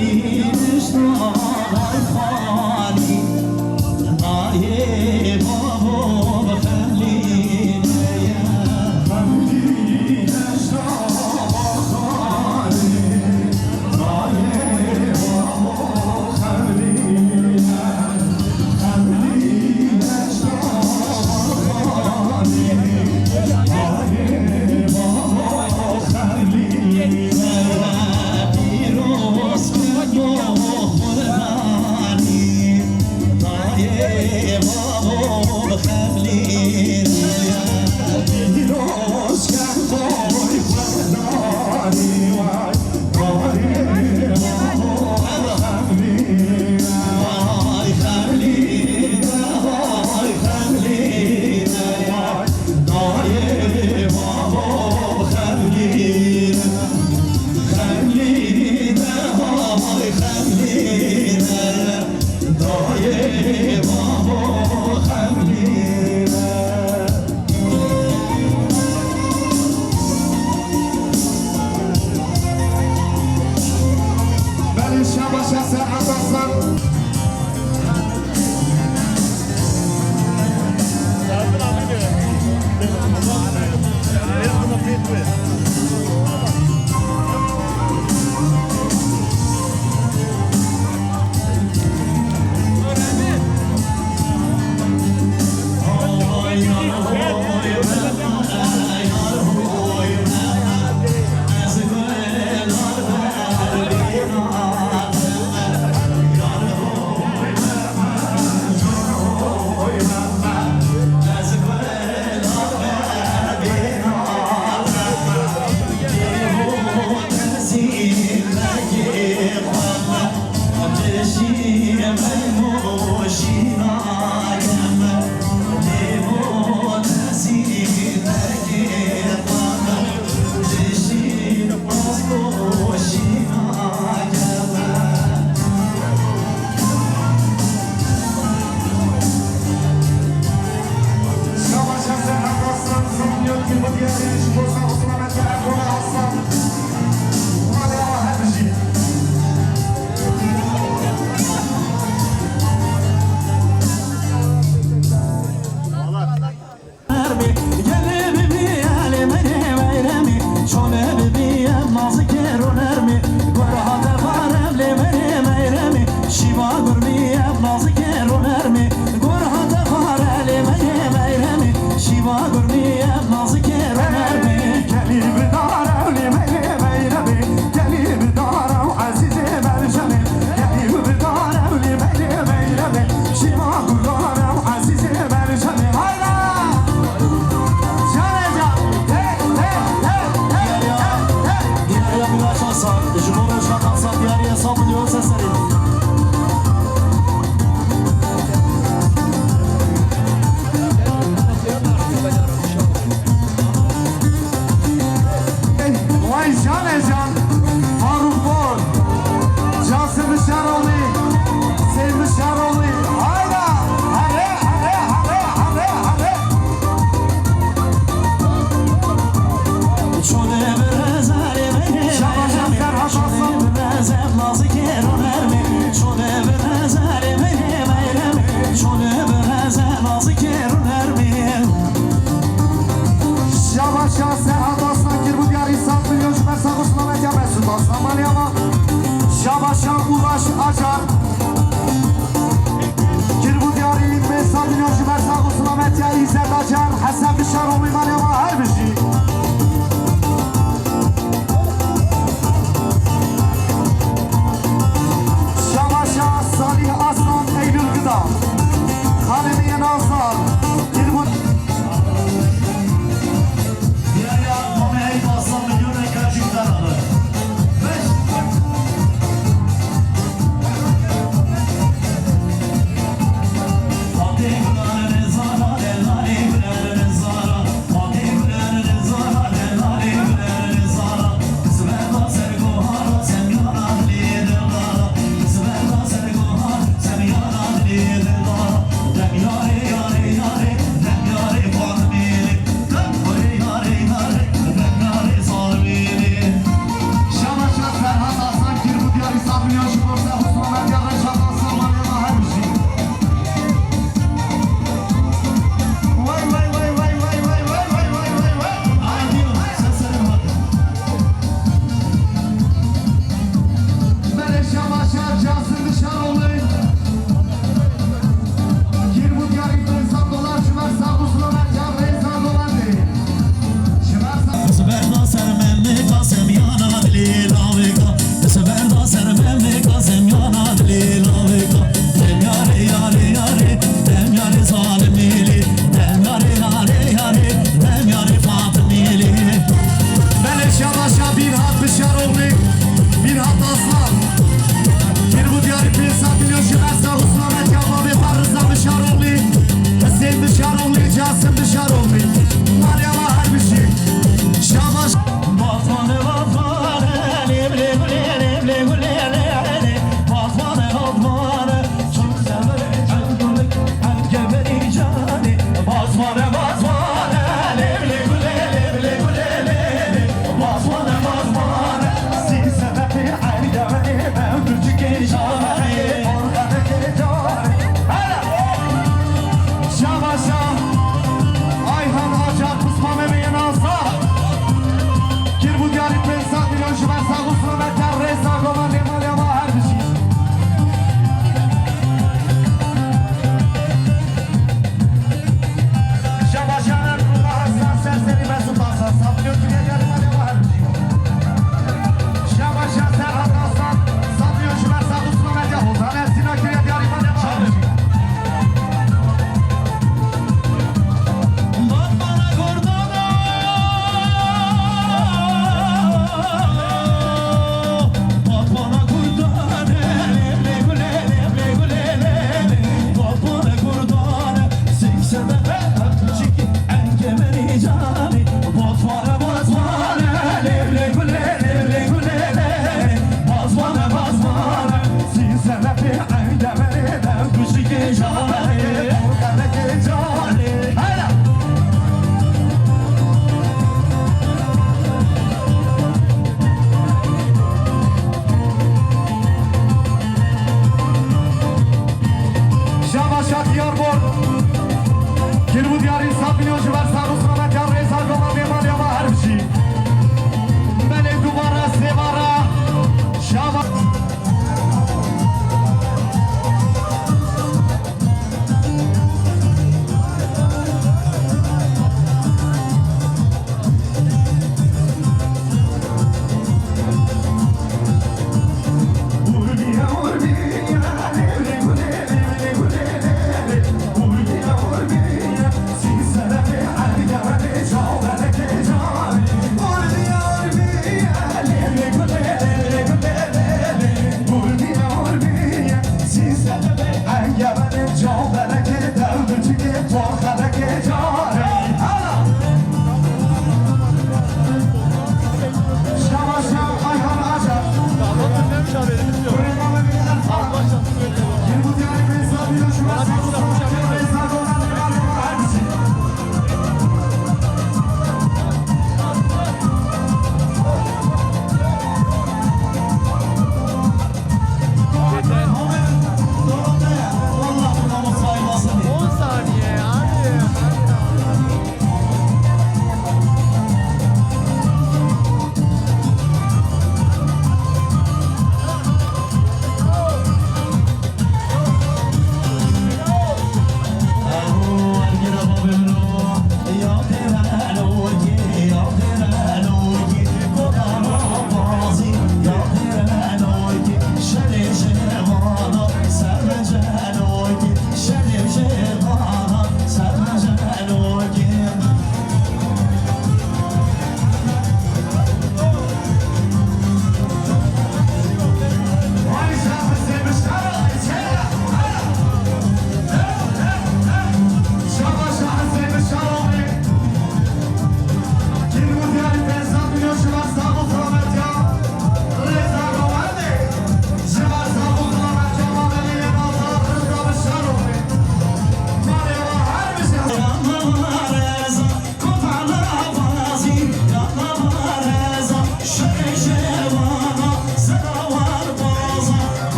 Fatih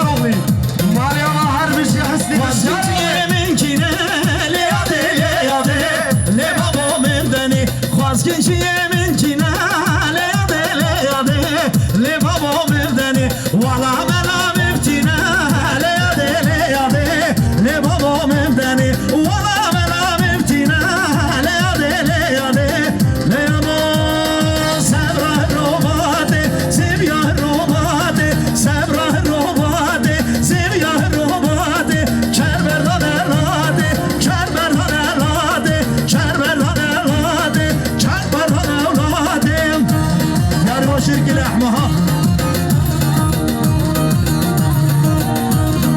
Şaroğlu Meryem'e her bir şey hısni Vazgeçiyeminkine le yade le yade le babo mendeni Vazgeçiyeminkine le yade le yade le babo mendeni Vala bela meftine le yade le yade le babo mendeni Vala bela meftine le yade le yade le yabo Sebra robade sevya robade Sebra robade sevya robade Kerberdan elade Kerberdan elade Kerberdan elade Kerberdan elade Yar başır ki lehmaha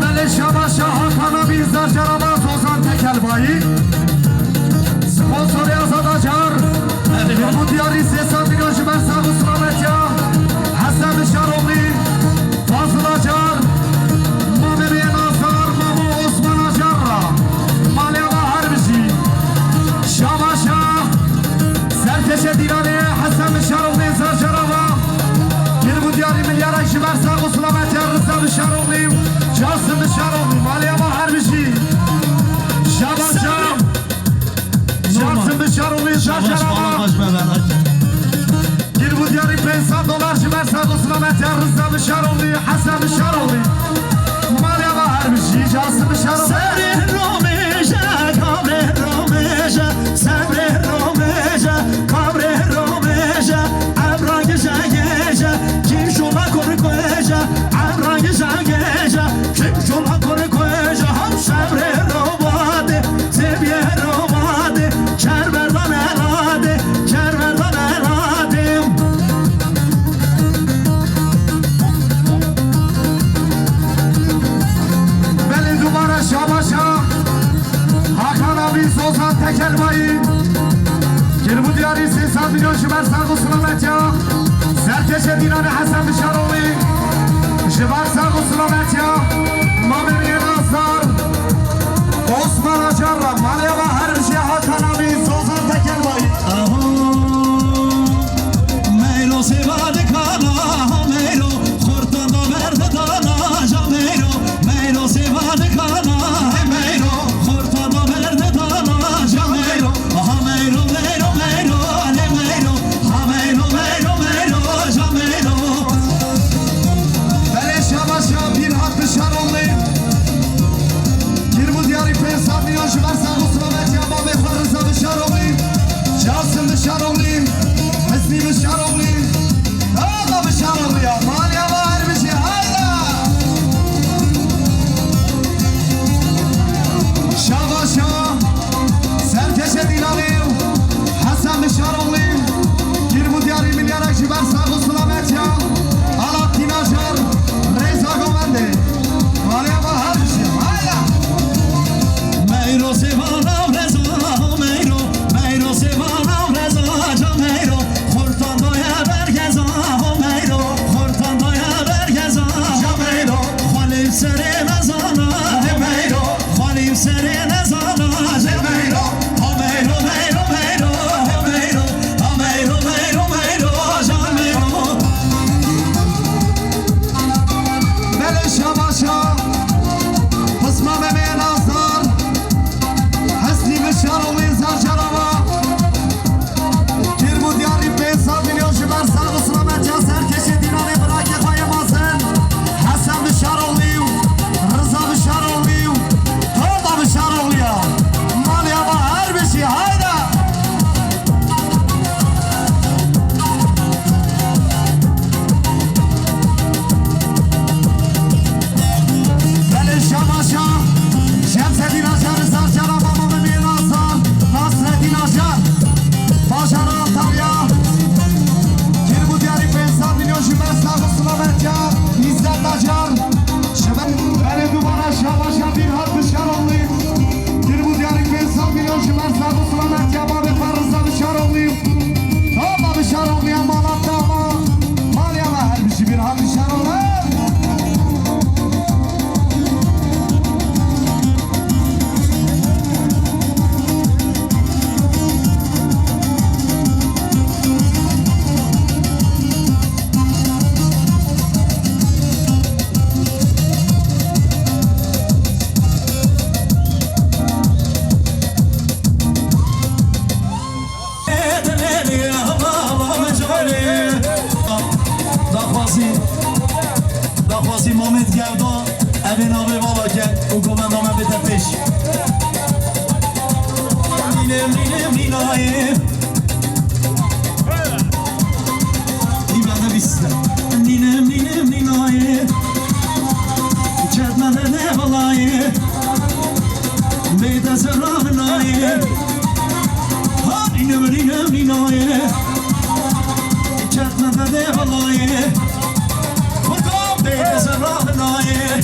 Mele Şabaşa Hakan'a bizler Caramaz Ozan Tekelbayi Sponsor Yazad Acar Bu diyarı Sesan Milyoncu Mersan Usramet ya Hasan Şaroğlu Fazıl Acar Mameri Nazar Mamu Osman Acar'la Malyama Harbici Şabaşa Serteşe Dilane Hasan Şaroğlu İzar Carama Bu diyarı milyara işi Mersan Usramet ya Rıza Şaroğlu Cansın Şaroğlu Malyama Harbici Şabaşa Cansın Şaroğlu İzar Carama Gir bu diyarı pensan dolar şimer sağlısına Mehter Rıza Şaroğlu Hasan Şaroğlu Malyama Harbici Cansın Şaroğlu Sabri romeje kabre romeje Sabri romeje kabre romeje Abra gece gece kim şuna korkoyece Abra gece gece kim şuna korkoyece Ham sabri robade seviye robade Kerberdan elade Kerberdan elade Beli Duvara Şabaşa Hakan abi Sozan Tekelbayi Gir bu diyarı Sesan Milyon Şimer Sargısına Metya Serteşe Dilane Hasan Şaroğlu Şimer Sargısına Metya Mameri Nazar Osman Acar'la Malyama Harbici Hakan abi Sozan Tekelbayi Meylo sevade kana Meylo kurtanda verde dana Ja Meylo Meylo sevade kana Meylo kurtanda verde dana Ja Meylo Aha Meylo Meylo Meylo Ale Meylo Ha Meylo Meylo Meylo Ja Meylo Beli Şabaşa bir hakkı Şaroğlu Gir bu diyarı pensan milyon Şimer Sargısına Metya Mame Rıza Şaroğlu Cansın Şaroğlu Hesni Şaroğlu Dağda Şaroğlu ya Malyama Harbici hayda Şabaşa Serteşe Dilali Hasan Şaroğlu Gir bu diyarı milyara Şimer Sargısına Metya Alaaddin Acar Reza Gomendi Malyama Harbici hayda Meylo sevade Evin abi baba gel o komandama bir tepeş Ninem ninayim İbrahim biz Ninem ninayim Çetmede ne balayı Beyde zırrağınayı Ha ninem ninayim Çetmede ne balayı Kurkum beyde zırrağınayı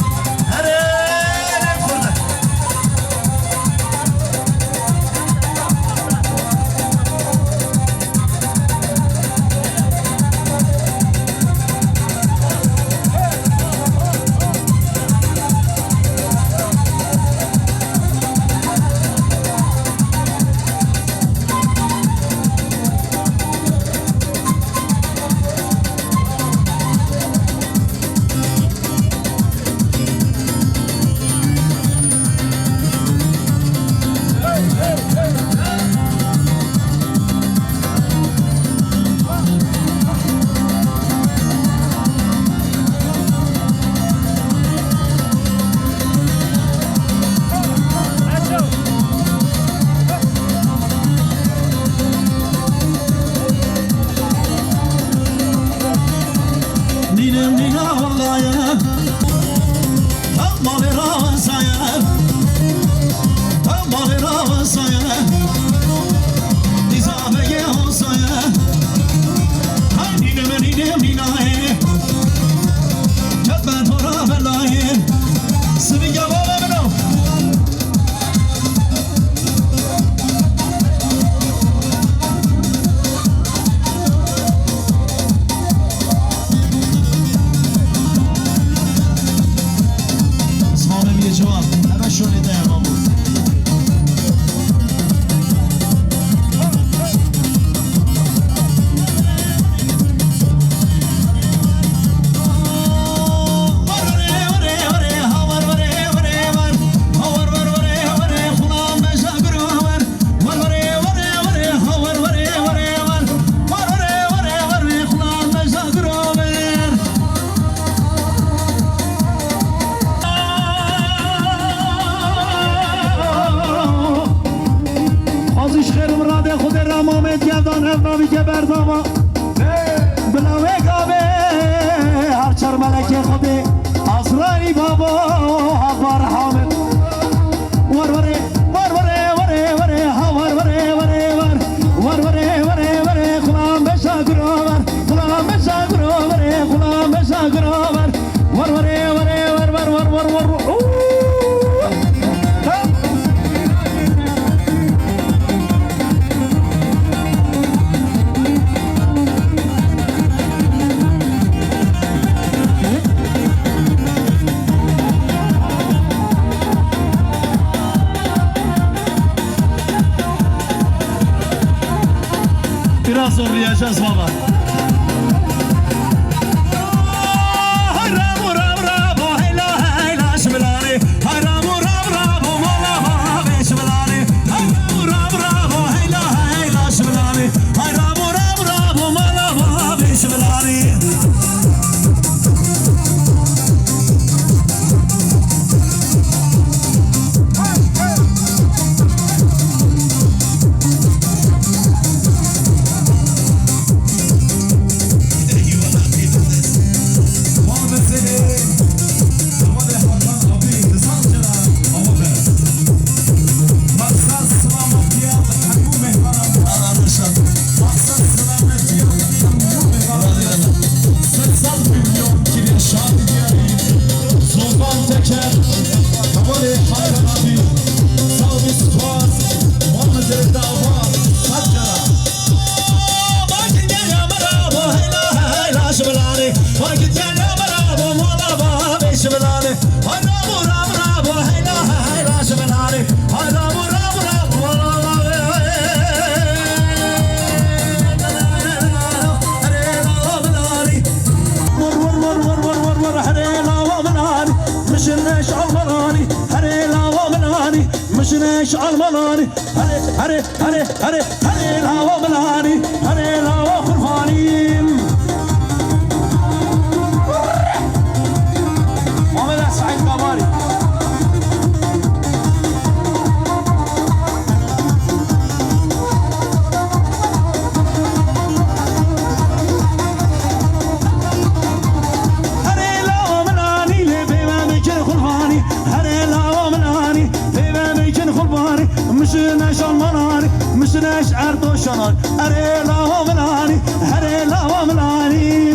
Biraz zorlayacağız baba. مشناش المناني هري هري هري هري هري الهوا ملاني هري الهوا خرفاني محمد سعيد قماري doşanar Ere la omlani Ere la omlani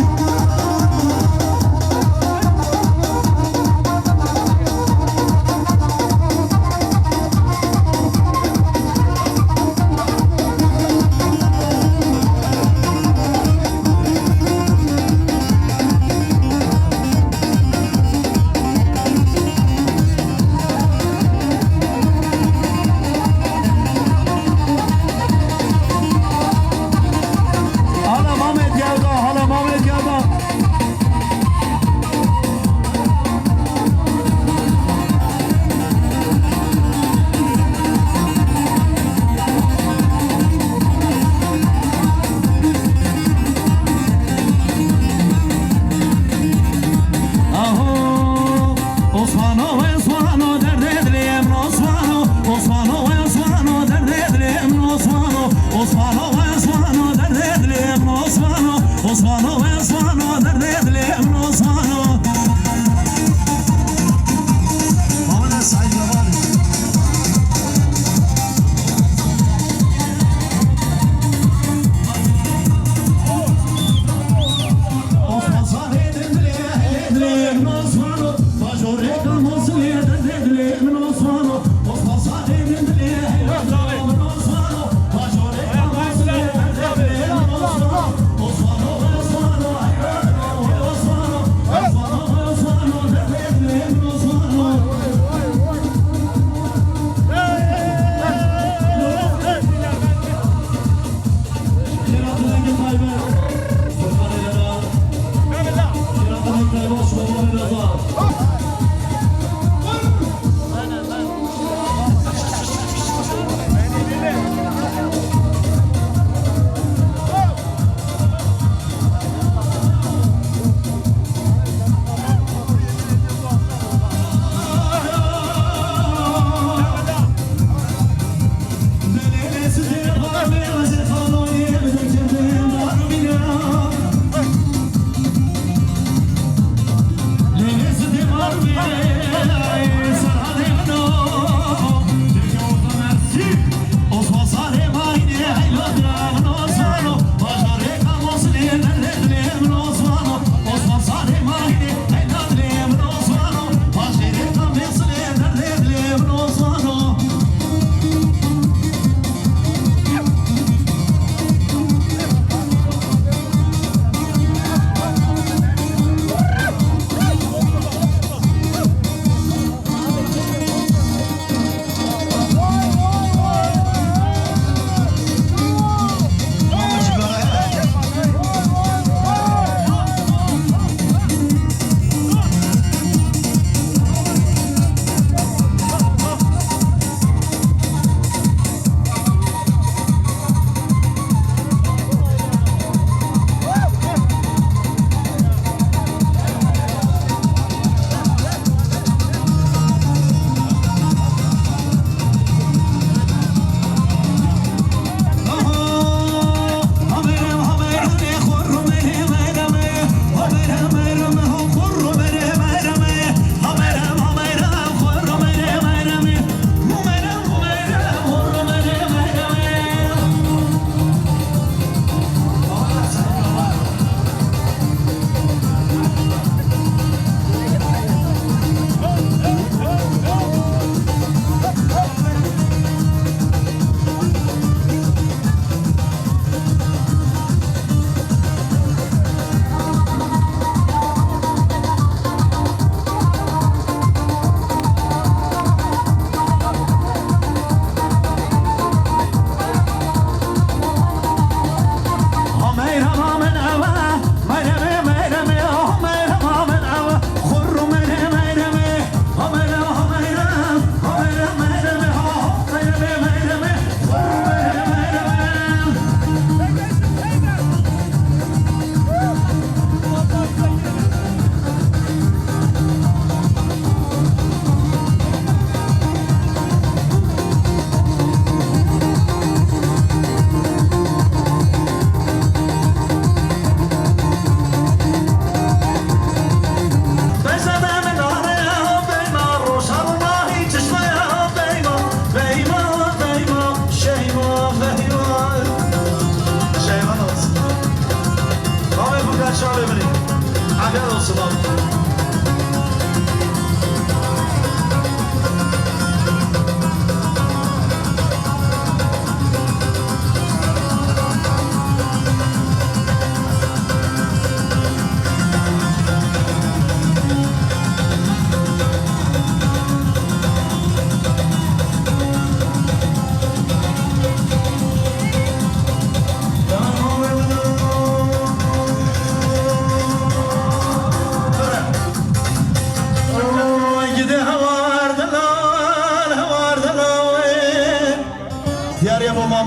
با مام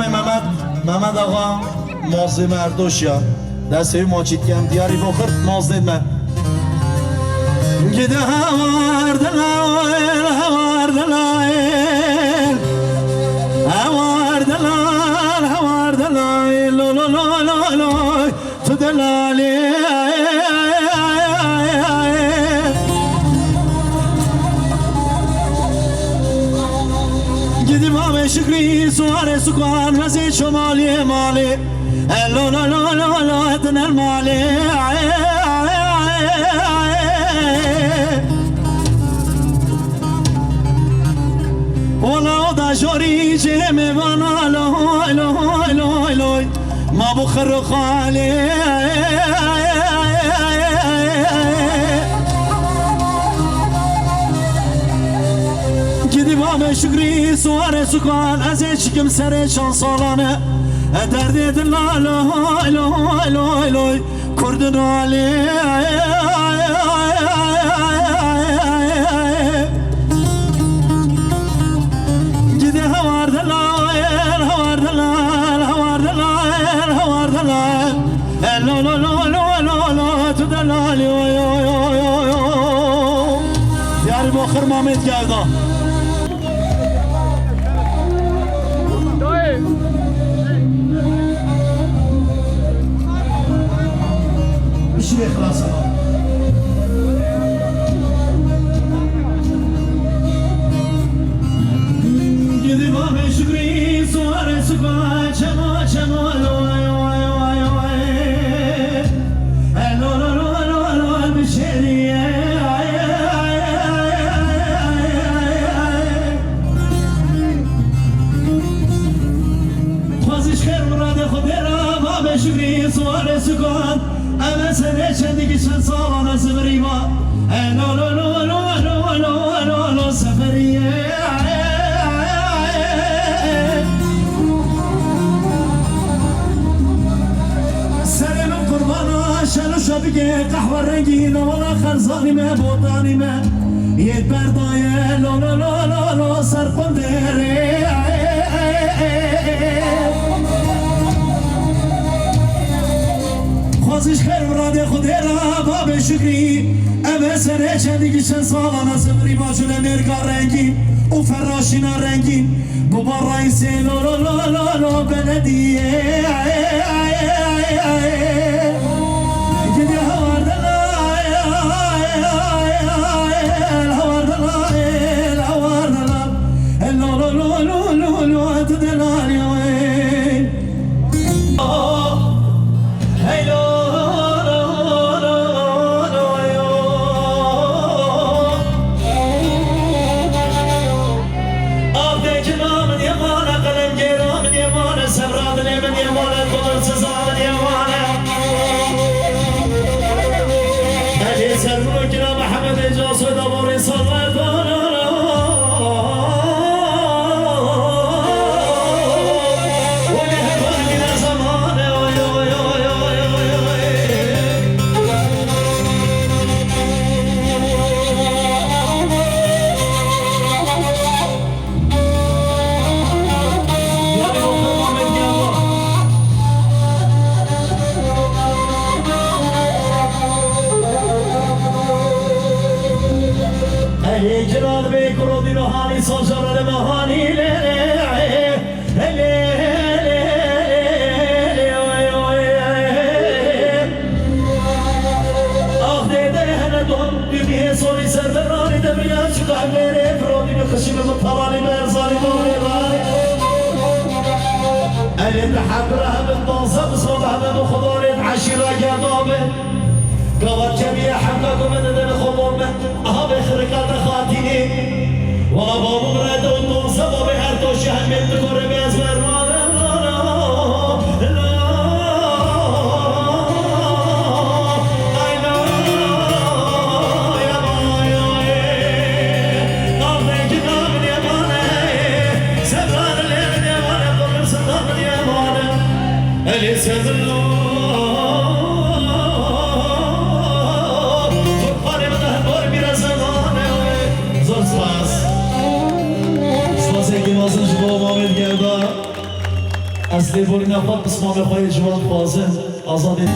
محمد آقا مازه مردوشیا دسته ماچید کم دیاری بخور مازده من گده هوار دلایل هوار دلایل هوار دلال هوار دلایل لو لو لو لو لو تو دلالی گدی بام شکری سوار سکان وزید شمالی مالی لو لو لو لو لو تن المالی ولا دا شوري جيمي وانا لوي لوي لوي لوي ما بخر خالي كدي بام شكري سوار سكان ازي شكم سري شان صالانه دردي دلا لوي لوي لوي لوي كردن علي لو لو لو لو لو لو تدلالي دياري بوخر مامت جاودا بشري خلاص جدي بابي شكري سوار سكوان شما شما لو شكري سوار سكون أنا سنة شديك شن صار أنا سفريما لو لو لو لو لو لو لو لو سفرية سلام قربانا شلو شبكة قحوة رنجين ولا خرزاني ما بوطاني ما يدبر ضايا لو لو لو لو لو سر قندري خوزش خیر مراد خودی را باب شکری اما سره چندی شن سالانه سفری باشون امریکا رنگین و فراشینا رنگین بابا رئیس لو لو لو لو لو بلدیه گدی هوار دلال هوار دلال هوار دلال لو لو لو لو لو لو تدلال يا وين هيلو جلال بيك ردي روحاني صجر المهاني أخذي دهنا دون بيه صوري سردراني دبيان شكا ميري فرودي بخشي بمطلاني بيرزاني دوري غاني اللي تحبرها بالطنصة بصوتها بخضوري عشيرة قضابي قوات جميع حقكم من الخضور أها بخرقات خاتيني ولا بابو برد والطنصة بابي هرتوشي همين تكوري بيزمر Spas. Spas é que nós nos vamos ao meio de اصلی بوری نخواد بسمانه خواهی جوان فازن آزادی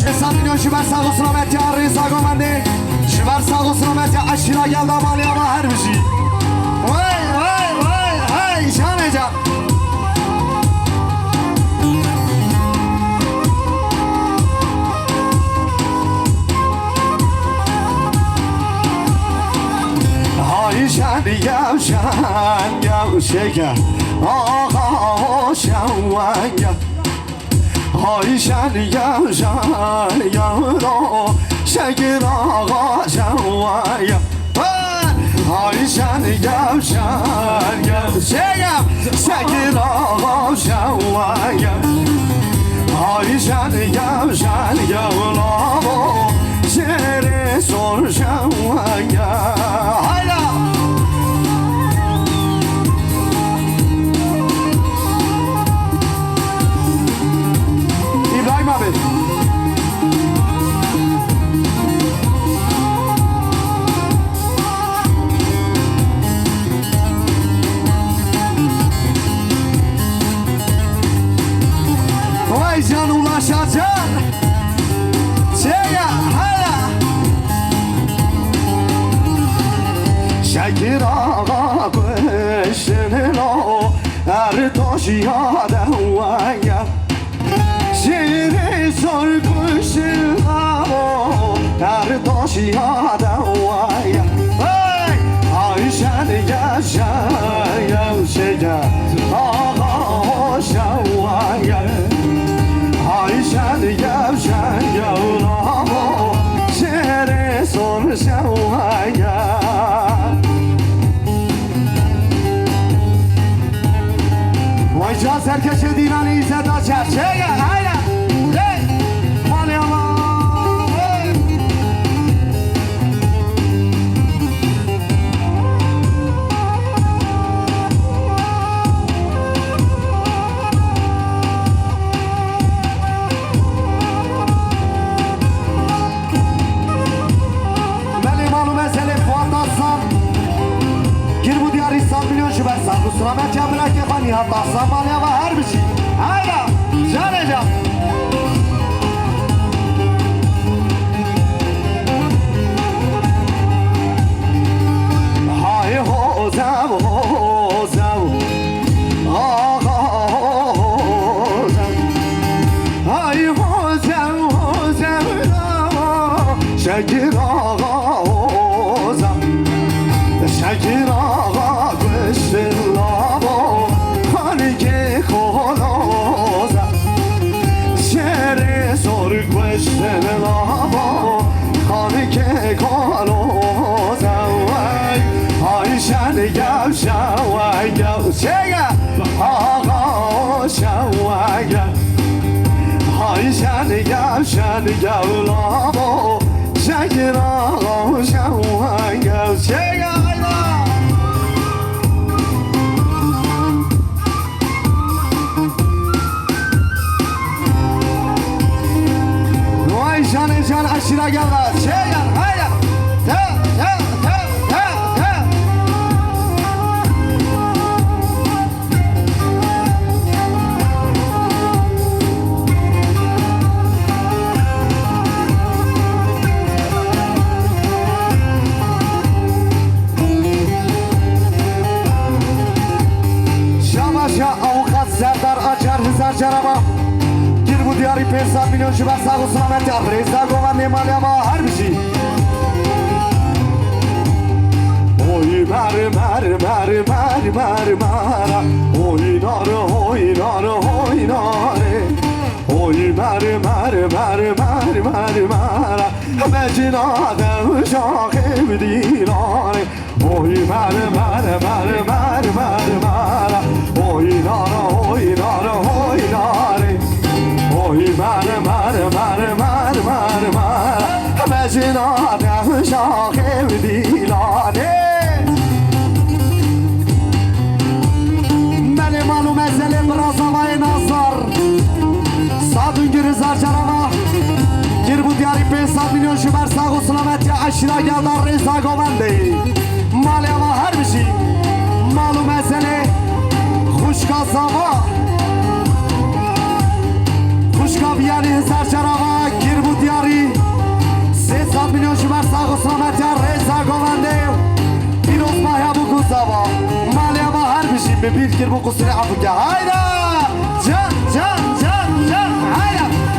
300 milyon şüber sağ olsun Ahmet ya Rıza Gomendi. Şüber sağ olsun Ahmet ya aşırı geldi amalı ama her bir şey. Vay vay vay hay şahane can. Hay şan yavşan yavşeker. Aha şavan ya. Hay şan yavşan yavro şeker ağa şavan ya. Hay şan yavşan yavşeker şeker ağa şavan ya. Hay şan yavşan yavro şere sor şavan ya. Hayla. İbrahim abi. Vay can ulaşacak. Şeye hala. Şekir ağa kışının o er taşıya devaya. Şiri sor kuşun o er taşıya devaya. Ayşen yaşa yaşa ağa şavaya. Ayşen yaşa yavrum şere sor şavaya. Vay can serkeşe dinani izzet açar şeye hayla hey maliyama hey. Milyon şu ben sağ kusura ben cemre kefani hatta samalya ve her bir şey. Hayda canecam. Hay hozav hozav hozav. Hay hozav hozav şekir ağa hozav. Şekir ağa kışınlavo hani ki koloza. Şeri sor kışınlavo hani ki koloza. Ayşen yavşa vay yavşaya ağa şavaya. Ayşen yavşan yavlavo şekir ağa şavaya yavşaya. Can can aşırı geldi. Şeyler hayır. Ta ta ta ta ta. Şamaşa avukat Serdar açar hızar carama. Bu diyarı 500 milyon şüber sağ olsun Ahmet ya Rıza Gomendi maliyama her bir şey. Oy mer mer mer mer mer mera oynar oynar oynar. Oy mer mer mer mer mer mera mecnadem şahim dinare. Oy mer mer mer mer mer mera oynar oynar oynar. Oy mer mer mer mer mer mer mecnadem şahim dinare. Benim anum ezelim razavay nazar. Sadın giri zarcarama. Gir bu diyarı 500 milyon şüber sağ olsun Ahmet ya aşırı geldi Rıza Gomendi. Maliyama her bir şey. Malum mesele kuş kasaba. Kuş kapıyanı zarcarama. Gir bu gir bu kusura Afrika. Hayda! Can, can, can, can. Hayda!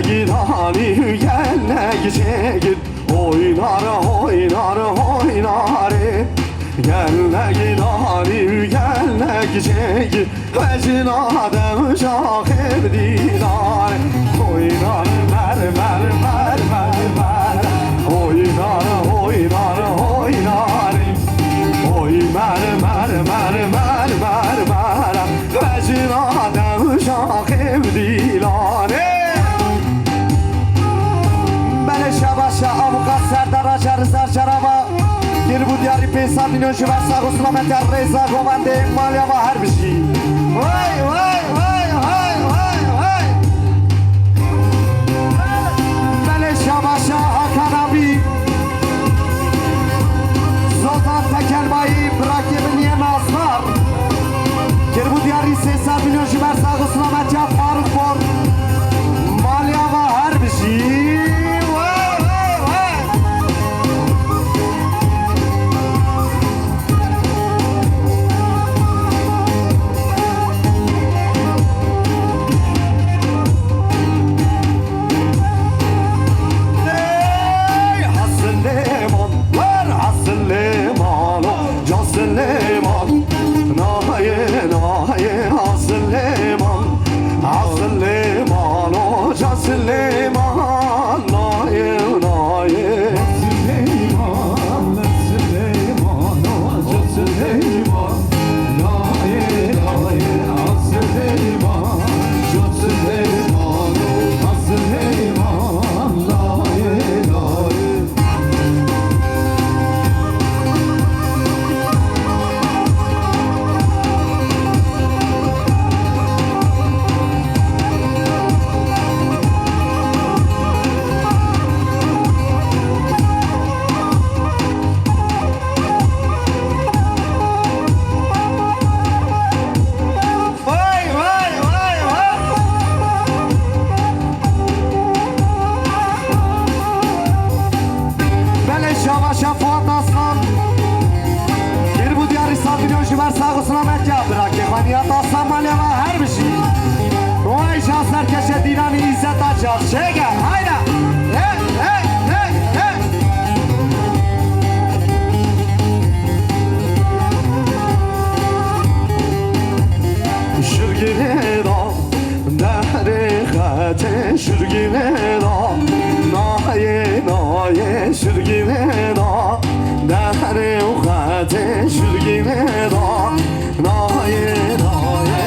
Gel hani gel çekil oynar oynar oynar Gel hani gel çekil vecinadım şahir dinar Oynar mer mer mer mer mer Oynar oynar oynar Oy mer mer mer mer mer mer vecinadım şahir dinar Şabaşa avukat Serdar Acar Rıza Çarava Gir bu diyarı peysa milyon şüver sağ Sulamater Reza Govande Malya ve her bir şey Vay vay vay vay vay vay Bele Şabaşa Hakan abi Zoltan Tekelbayi bırak yemin aslar Gir bu diyarı peysa milyon şüver sağ Sulamater Faruk Bor Malya ve her bir şey Şürgüne da naye naye şürgüne da dere ukate şürgüne da naye naye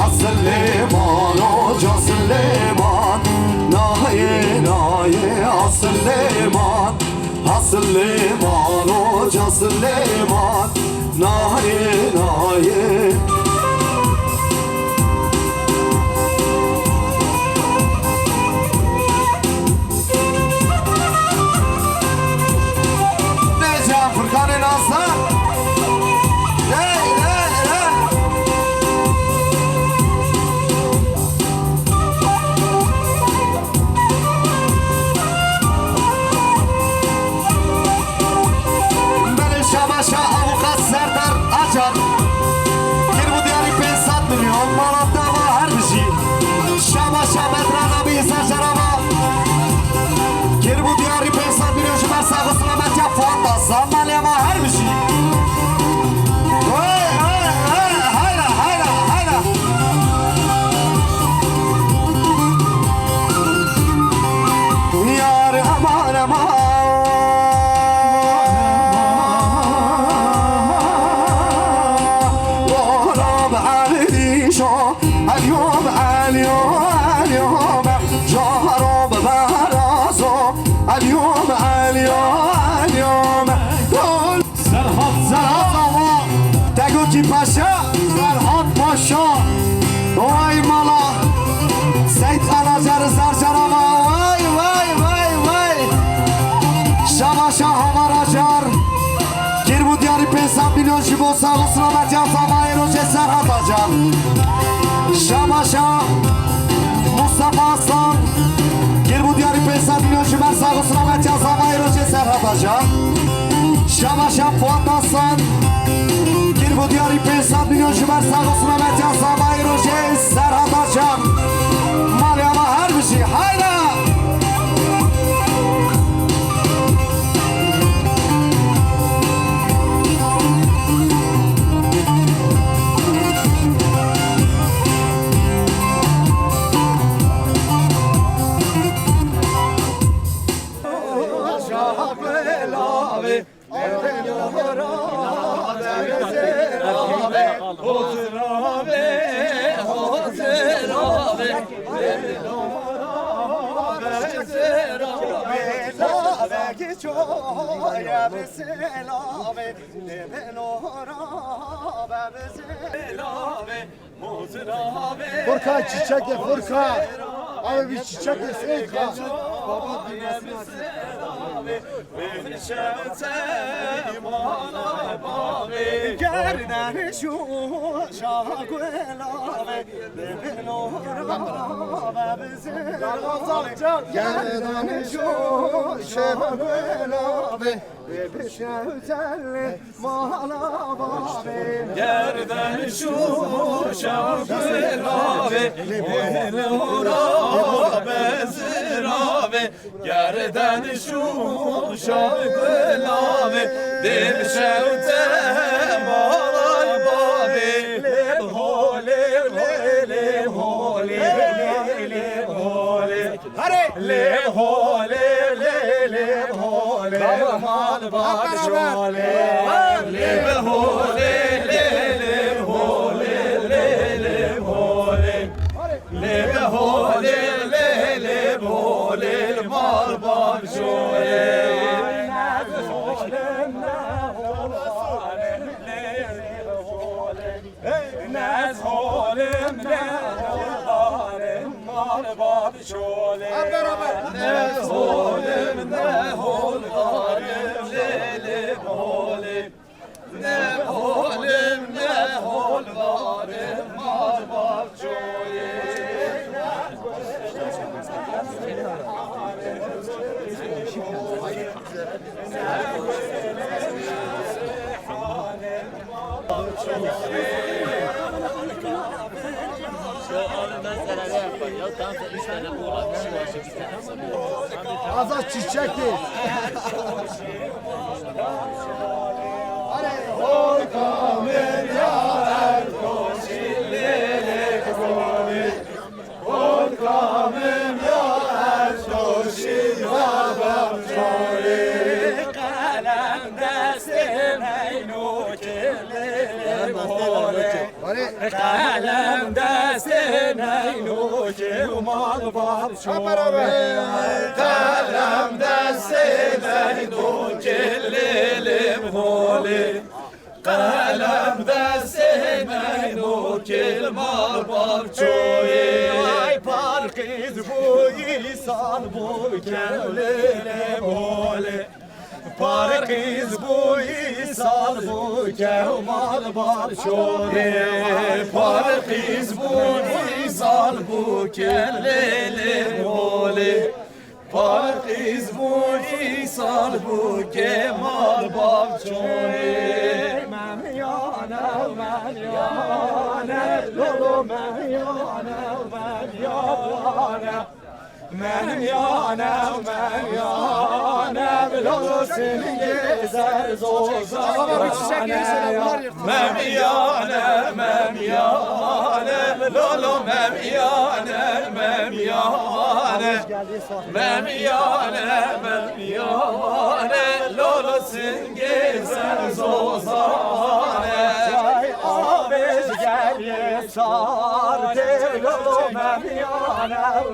asıl leman o casıl leman naye naye asıl leman o casıl leman naye naye Paşa, Serhat Paşa, vay mala, Seyit Alacarı Sarcarama, vay vay vay. Şamaşa havaracar Gir bu diyarı 500 milyon jibo sağ olsun Ahmet Yazama Eroce Serhat Acar Şamaşa Mustafa Aslan Gir bu diyarı 500 milyon jibo sağ olsun Ahmet Yazama Eroce Serhat Acar Şamaşa Fuat Aslan Gir bu diyarı 500 milyon jibo sağ olsun Ahmet Yazama Eroce Serhat Acar Malyama her bir şey hayra Furkan çiçek ye Furkan. Abi bir çiçek ye Furkan. Gerden şu şagüelave Gerdan şu şagüelave Yerden şu şavgılave bezirave Yerden şu şavgılave Dil şevte malay babi Leb hole leb hole leb hole Leb hole leb hole Mal bad şole Leb hole leb hole leb hole Leb hole leb hole Mal bad şole Naz holim ne holim mal bab şole Naz holim ne holim lelim holim Ne holim ne holim mal bab şole Azat çiçek ye. Kalem desin eynu ki mal bab şole Kalem desin eynu ki lilim holi Kalem desin eynu ki mal bab şole Ay parkiz bu insan bu lilim holi Parkiz bu insan bu kemal bar şore Parkiz bu insan bu kellelim holi Parkiz bu insan bu kemal bar şore Memyane lolo memyane Menim yanem lolo seni gezer zozane Mem yanem lolo mem yanem lolo seni gezer zozane Abiz gel yeter lolo mem yanem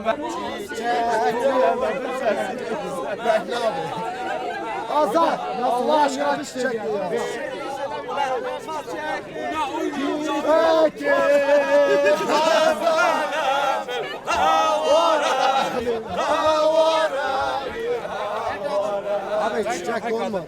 Azat. Allah aşkına çiçek ye. Peki. Abi Çiçek çiçek olma.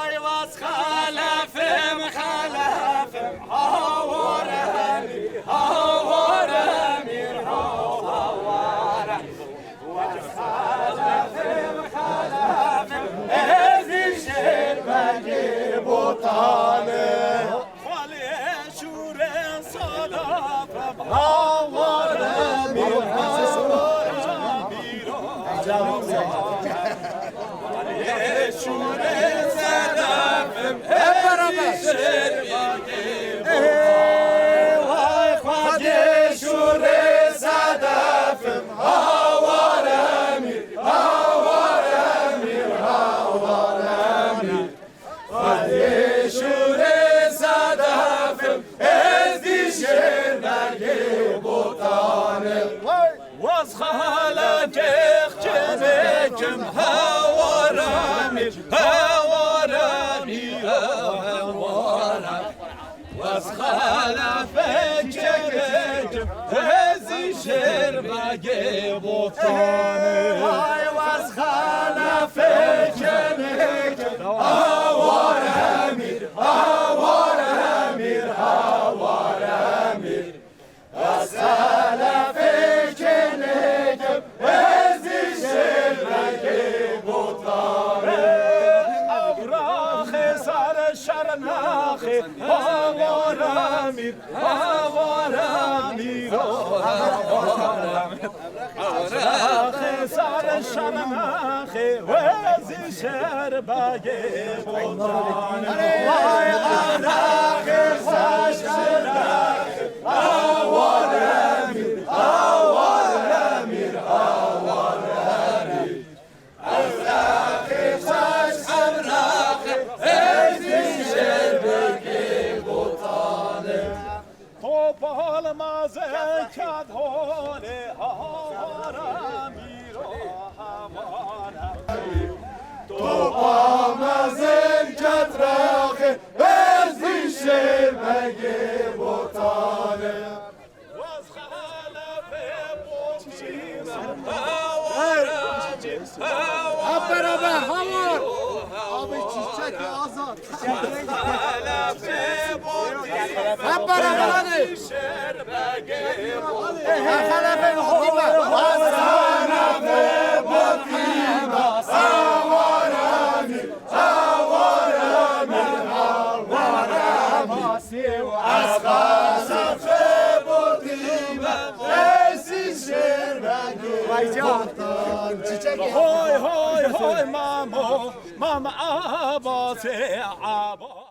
Ay vas halafım halafım havarami havarami havarami vas halafım halafım ezişir beni bu tane Hale şure salafım havarami şure sedafım hep beraber vay hadi şure sedafım havaremir havaremir havaremir hadi şure sedafım ezdişirmeki bu tane vaz halakek cemekim havaremir havaremir havaremir vaz halakek cemekim ezdişirmeki bu tane vaz halakek cemekim havaremir havaremir havaremir vaz halakek cemekim ezdişirmeki bu tane Avrahı sarı şarnakı havaremir havaremir havaremir Avrahı sarı şarnakı ezdişirmeki bu tane Vay avrahı sarı şarnakı havaremir havaremir havaremir Avrahı saç avrahı ezdişirmeki bu tane Top olmaz ekad hole havaremir havaremir Top olmaz ekad rahı ezdişirmeki bu tane Vaz halafe boçina havaremir Hep beraber hamur. Abi çiçek azat. Hep beraber hadi. Halafe Hoy hoy hoy mamo mama abase abo